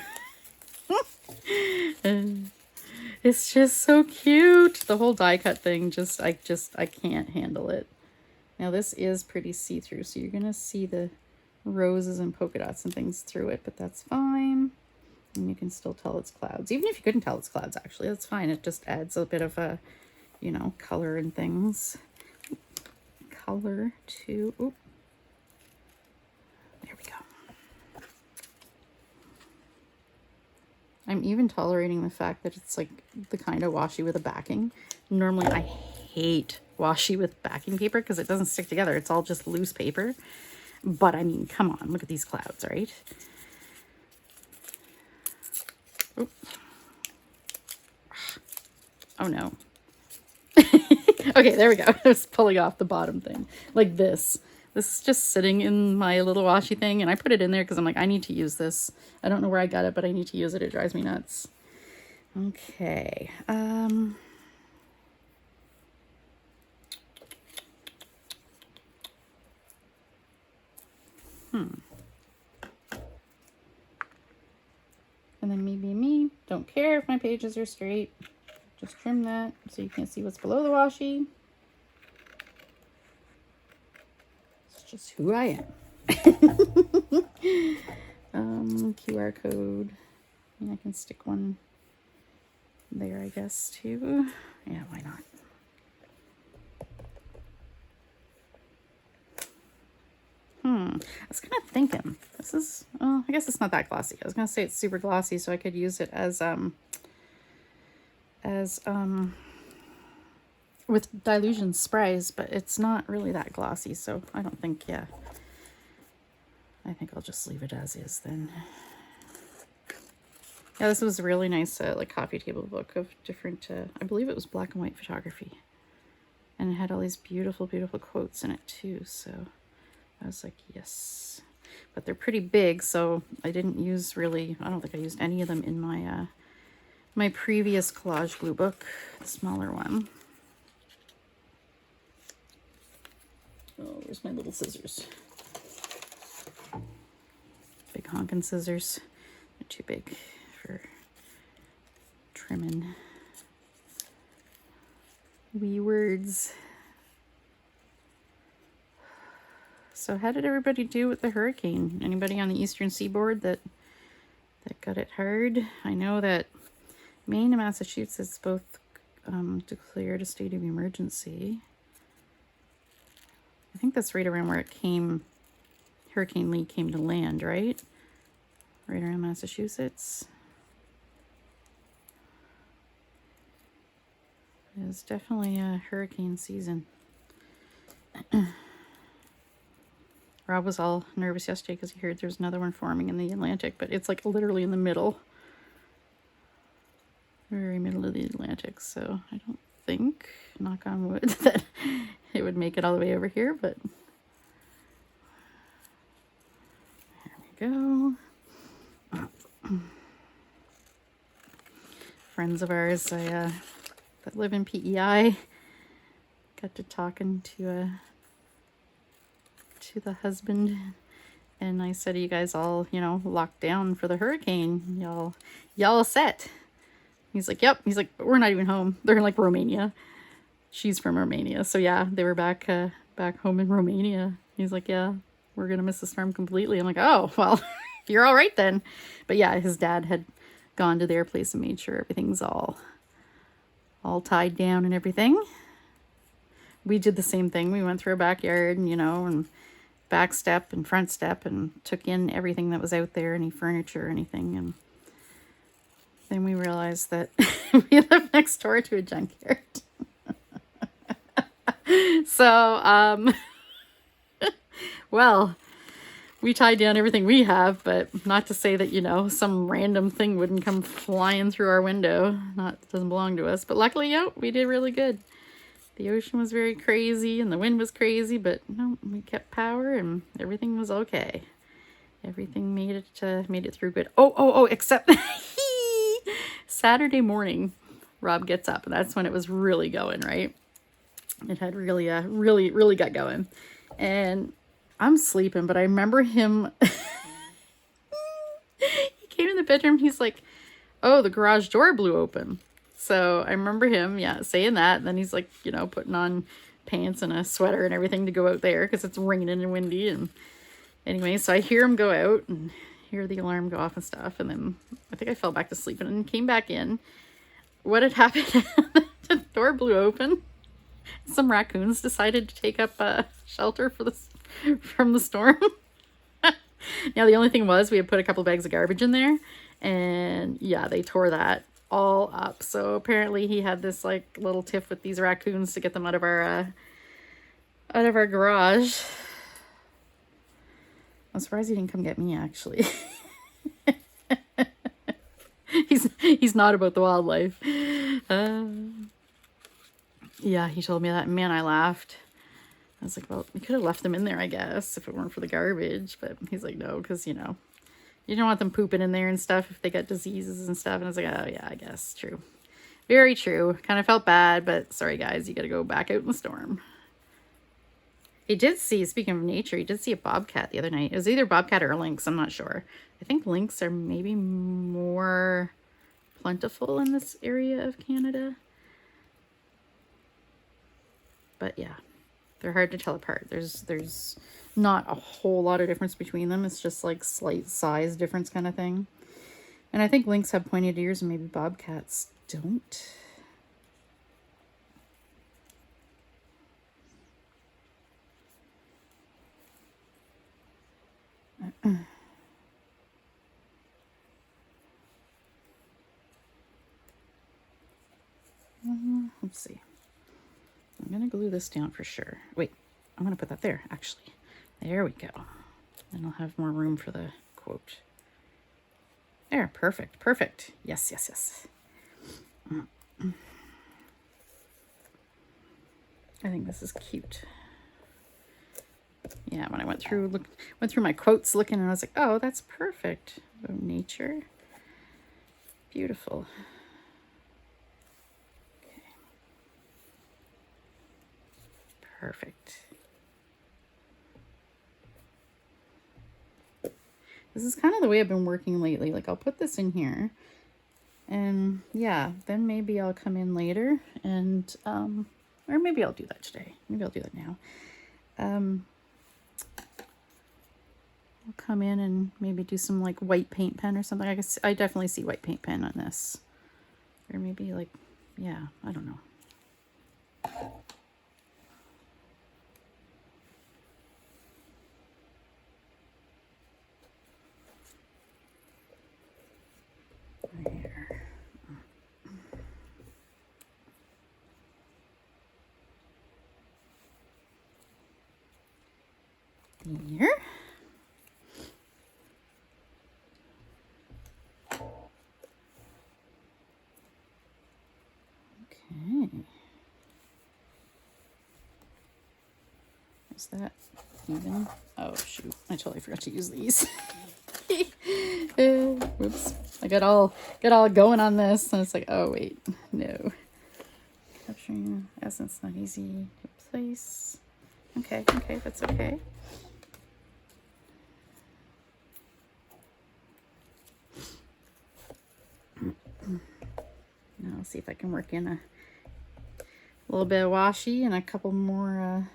It's just so cute. The whole die cut thing, I can't handle it. Now this is pretty see-through, so you're gonna see the roses and polka dots and things through it, but that's fine. And you can still tell it's clouds. Even if you couldn't tell it's clouds, actually, that's fine. It just adds a bit of a, you know, color and things. color to, oop, there we go. I'm even tolerating the fact that it's like the kind of washi with a backing. Normally I hate washi with backing paper because it doesn't stick together. It's all just loose paper. But I mean, come on, look at these clouds, right? Oop. Oh no. Okay, there we go. I was pulling off the bottom thing like this. This is just sitting in my little washi thing, and I put it in there because I'm like, I need to use this. I don't know where I got it, but I need to use it. It drives me nuts. Okay. And then me, don't care if my pages are straight. Just trim that so you can't see what's below the washi. It's just who I am. QR code. And I can stick one there, I guess, too. Yeah, why not? I was kind of thinking, this is, I guess it's not that glossy. I was going to say it's super glossy, so I could use it as with dilution sprays, but it's not really that glossy, so I don't think, yeah. I think I'll just leave it as is then. Yeah, this was a really nice like coffee table book of different, I believe it was black and white photography. And it had all these beautiful, beautiful quotes in it too, so I was like, yes. But they're pretty big, so I didn't use really, I don't think I used any of them in my my previous Collage Gluebook, the smaller one. Oh, where's my little scissors? Big honkin' scissors. They're too big for trimming wee words. So how did everybody do with the hurricane? Anybody on the eastern seaboard that got it hard? I know that Maine and Massachusetts both declared a state of emergency. I think that's right around where it came, Hurricane Lee came to land, right? Right around Massachusetts. It was definitely a hurricane season. Rob was all nervous yesterday because he heard there's another one forming in the Atlantic, but it's like literally in the middle. Very middle of the Atlantic, so I don't think, knock on wood, that it would make it all the way over here, but there we go. Friends of ours that live in PEI got to talking to the husband, and I said, you guys all, you know, locked down for the hurricane, y'all set? He's like, yep. He's like, but we're not even home. They're in like Romania. She's from Romania, so yeah, they were back home in Romania. He's like, yeah, we're gonna miss the storm completely. I'm like, oh well, you're all right then. But yeah, his dad had gone to their place and made sure everything's all tied down and everything. We did the same thing. We went through our backyard and, you know, and back step and front step and took in everything that was out there, any furniture or anything. And then we realized that we live next door to a junkyard. So, well, we tied down everything we have, but not to say that, you know, some random thing wouldn't come flying through our window. Doesn't belong to us. But luckily, yeah, we did really good. The ocean was very crazy and the wind was crazy, but no, we kept power and everything was okay. Everything made it through good. Oh, except Saturday morning, Rob gets up, and that's when it was really going, right? It had really got going. And I'm sleeping, but I remember him, he came in the bedroom, he's like, oh, the garage door blew open. So I remember him, yeah, saying that. And then he's like, you know, putting on pants and a sweater and everything to go out there because it's raining and windy. And anyway, so I hear him go out and hear the alarm go off and stuff. And then I think I fell back to sleep and then came back in. What had happened? The door blew open. Some raccoons decided to take up shelter from the storm. Now, the only thing was we had put a couple bags of garbage in there, and yeah, they tore that all up. So apparently he had this like little tiff with these raccoons to get them out of our garage. I'm surprised he didn't come get me, actually. He's not about the wildlife. Yeah, he told me that. Man, I laughed. I was like, well, we could have left them in there, I guess, if it weren't for the garbage. But he's like, no, because, you know, you don't want them pooping in there and stuff if they got diseases and stuff. And I was like, oh, yeah, I guess. True. Very true. Kind of felt bad, but sorry, guys. You got to go back out in the storm. He did see, speaking of nature, he did see a bobcat the other night. It was either bobcat or lynx. I'm not sure. I think lynx are maybe more plentiful in this area of Canada. But yeah, they're hard to tell apart. There's not a whole lot of difference between them. It's just like slight size difference kind of thing. And I think lynx have pointed ears and maybe bobcats don't. Let's see. I'm going to glue this down for sure. Wait, I'm going to put that there, actually. There we go. And I'll have more room for the quote. There, perfect, perfect. Yes, yes, yes. I think this is cute. Yeah, when I went through my quotes looking, and I was like, oh, that's perfect. Oh, nature. Beautiful. Okay. Perfect. This is kind of the way I've been working lately. Like, I'll put this in here. And yeah, then maybe I'll come in later and, or maybe I'll do that today. Maybe I'll do that now. I'll come in and maybe do some like white paint pen or something. I definitely see white paint pen on this. Or maybe like, yeah, I don't know. There. Here. Okay. Is that even? Oh shoot, I totally forgot to use these. Whoops. I got all going on this and it's like, oh wait, no. Capturing essence not easy to place. Okay, that's okay. Now I'll see if I can work in a little bit of washi and a couple more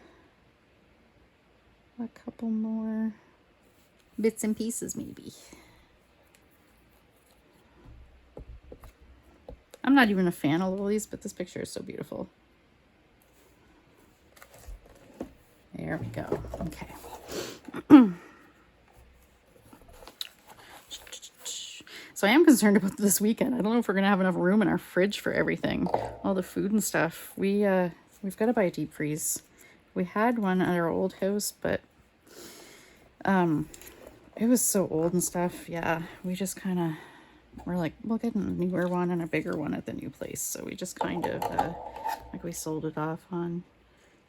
bits and pieces maybe. I'm not even a fan of lilies, but this picture is so beautiful. There we go. Okay. So I am concerned about this weekend. I don't know if we're gonna have enough room in our fridge for everything, all the food and stuff. We've got to buy a deep freeze. We had one at our old house, but it was so old and stuff. Yeah, we just kind of we're like, we'll get a newer one and a bigger one at the new place. So we just kind of like we sold it off on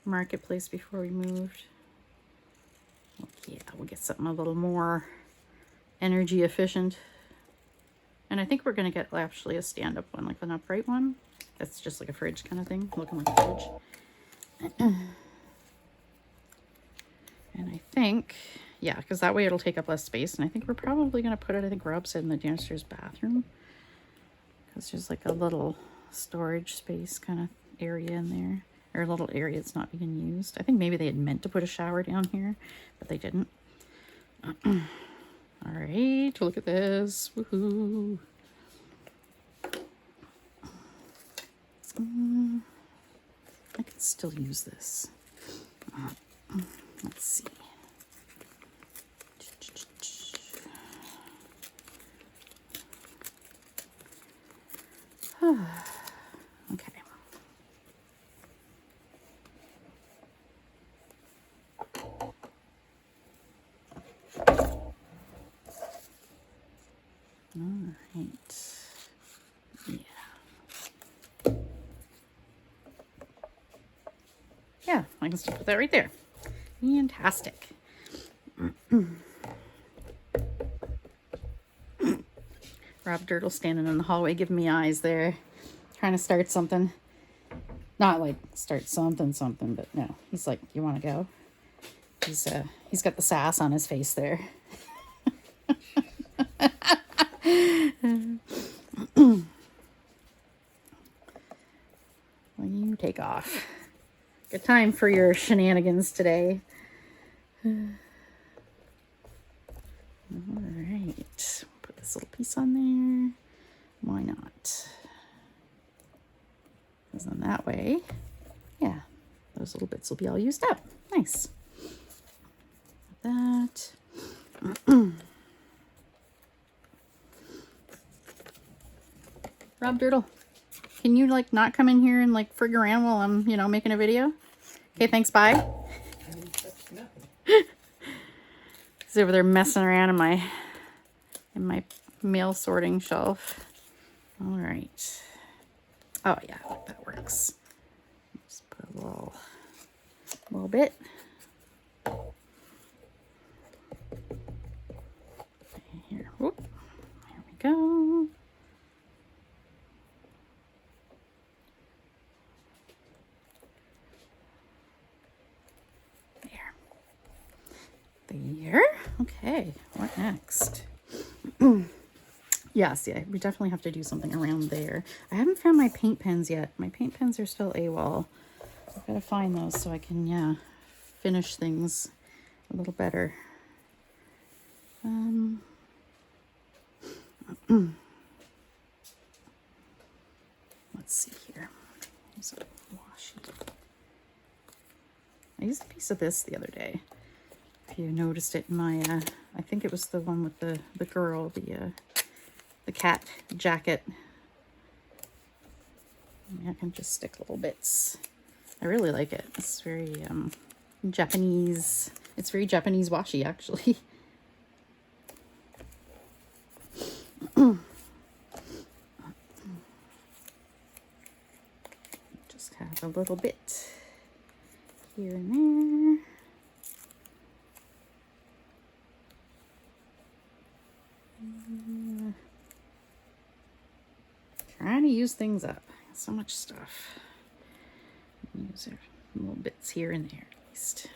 Marketplace before we moved. Yeah, we'll get something a little more energy efficient. And I think we're going to get actually a stand-up one, like an upright one. That's just like a fridge kind of thing, looking like a fridge. And I think, yeah, because that way it'll take up less space. And I think we're probably going to put it, I think Rob said, in the downstairs bathroom. Because there's like a little storage space kind of area in there. Or a little area that's not being used. I think maybe they had meant to put a shower down here, but they didn't. All right, look at this. Woohoo. I can still use this. Let's see. Okay. All right. Yeah. Yeah, I can still put that right there. Fantastic. Rob Dirtle standing in the hallway giving me eyes there, trying to start something. Not like start something, but no. He's like, you want to go? He's got the sass on his face there. Well, you take off. Good time for your shenanigans today. All right. Put this little piece on there. Why not? Because then that way, yeah, those little bits will be all used up. Nice. That. Rob Dirtle, can you like not come in here and like frig around while I'm, making a video? Okay, thanks, bye. He's over there messing around in my mail sorting shelf. All right. Oh yeah, that works. Just put a little bit. Here, whoop. There we go. There. Okay, what next? Yes, yeah, we definitely have to do something around there. I haven't found my paint pens yet. My paint pens are still AWOL. I've got to find those so I can, yeah, finish things a little better. Let's see here. Here's a washi. I used a piece of this the other day. If you noticed it in my, I think it was the one with the girl, the cat jacket. I can just stick little bits. I really like it. It's very Japanese. It's very Japanese washi, actually. Just have a little bit here and there. Trying to use things up. So much stuff. Use little bits here and there at least.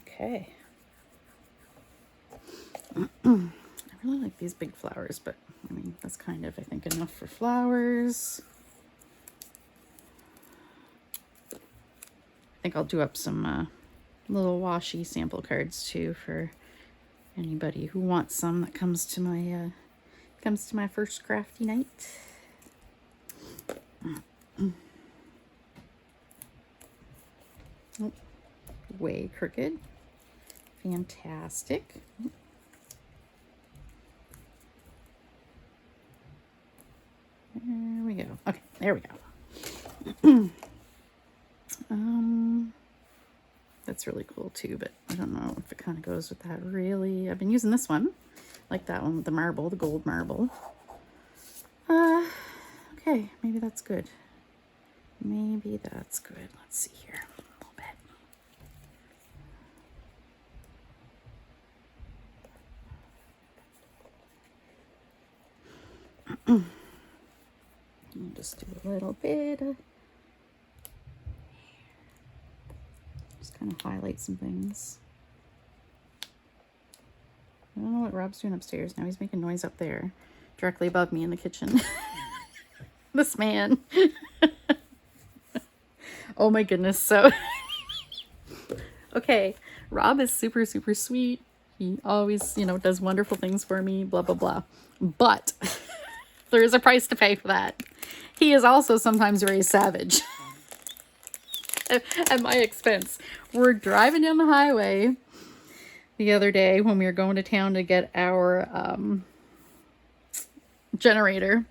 Okay. I really like these big flowers, but I mean, that's kind of, I think, enough for flowers. I think I'll do up some little washi sample cards too for anybody who wants some that comes to my first crafty night. Oh, way crooked. Fantastic. There we go. Okay, there we go. That's really cool too, but I don't know if it kind of goes with that really. I've been using this one, like that one with the marble, the gold marble. Okay, maybe that's good. Maybe that's good. Let's see here a little bit. I'll just do a little bit of, just kind of highlight some things. I don't know what Rob's doing upstairs now. He's making noise up there, directly above me in the kitchen. This man. Oh my goodness. So, okay, Rob is super, super sweet. He always, does wonderful things for me, blah, blah, blah. But there is a price to pay for that. He is also sometimes very savage. at my expense. We're driving down the highway the other day when we were going to town to get our generator.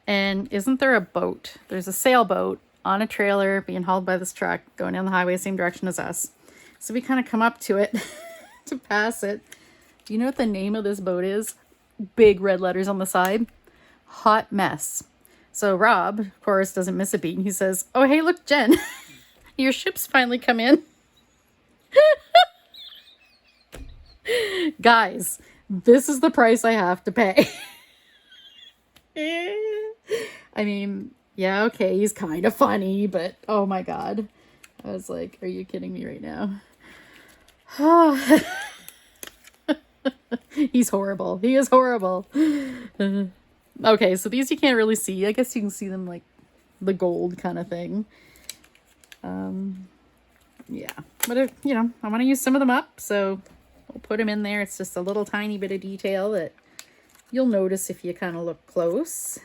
And isn't there a boat? There's a sailboat on a trailer being hauled by this truck going down the highway, same direction as us. So we kind of come up to it to pass it. Do you know what the name of this boat is? Big red letters on the side. Hot Mess. So Rob, of course, doesn't miss a beat. He says, "Oh, hey, look, Jen, your ship's finally come in." Guys, this is the price I have to pay. I mean, yeah, okay, he's kind of funny, but oh my God. I was like, are you kidding me right now? He's horrible. He is horrible. Okay, so these you can't really see. I guess you can see them like the gold kind of thing. Yeah, but if, you know, I want to use some of them up, so we'll put them in there. It's just a little tiny bit of detail that you'll notice if you kind of look close.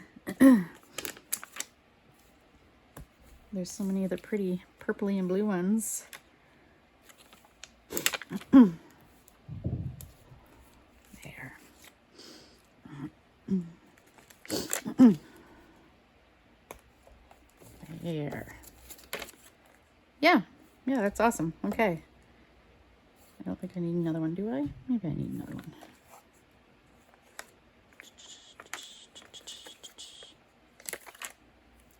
There's so many of the pretty purpley and blue ones. There. There. Yeah, that's awesome. Okay. I don't think I need another one, do I? Maybe I need another one.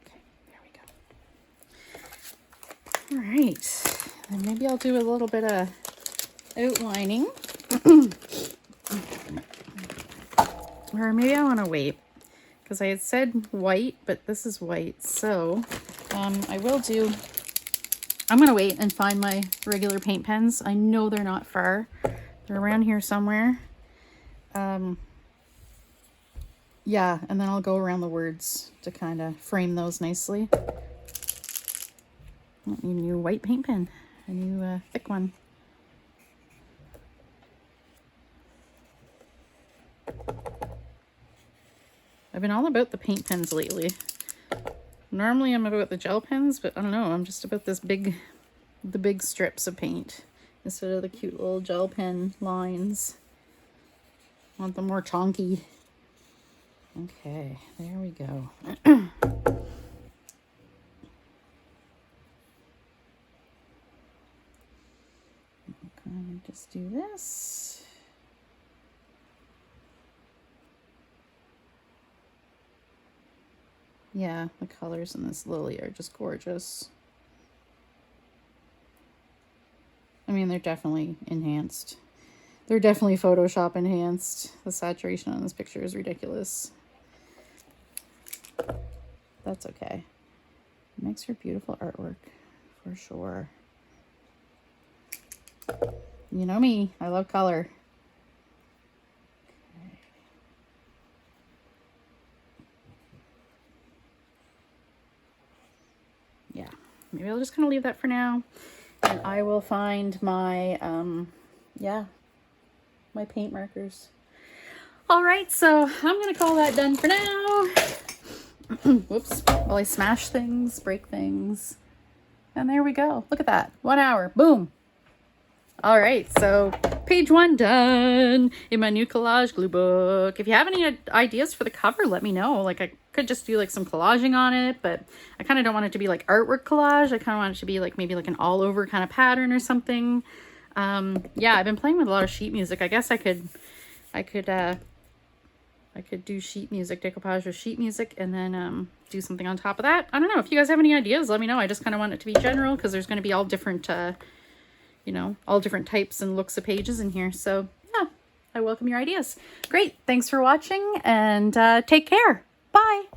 Okay, there we go. All right. And maybe I'll do a little bit of outlining. Or maybe I want to wait, because I had said white, but this is white. So I will do, I'm going to wait and find my regular paint pens. I know they're not far. They're around here somewhere. Yeah, and then I'll go around the words to kind of frame those nicely. I need a new white paint pen, a new thick one. I've been all about the paint pens lately. Normally I'm about the gel pens, but I don't know, I'm just about the big strips of paint instead of the cute little gel pen lines. I want them more chonky. Okay, there we go. Just do this. Yeah, the colors in this lily are just gorgeous. I mean, they're definitely enhanced. They're definitely Photoshop enhanced. The saturation on this picture is ridiculous. That's okay. It makes for beautiful artwork, for sure. You know me, I love color. Okay. Yeah, maybe I'll just kind of leave that for now. And I will find my, my paint markers. All right, so I'm going to call that done for now. Whoops. Well, I smash things, break things. And there we go. Look at that. 1 hour. Boom. All right, so page 1 done in my new Collage Gluebook. If you have any ideas for the cover, let me know. Like, I could just do like some collaging on it, but I kind of don't want it to be like artwork collage. I kind of want it to be like maybe like an all over kind of pattern or something. Yeah, I've been playing with a lot of sheet music. I guess I could do sheet music, decoupage with sheet music, and then do something on top of that. I don't know. If you guys have any ideas, let me know. I just kind of want it to be general because there's going to be all different, you know, all different types and looks of pages in here. So yeah, I welcome your ideas. Great. Thanks for watching, and take care. Bye.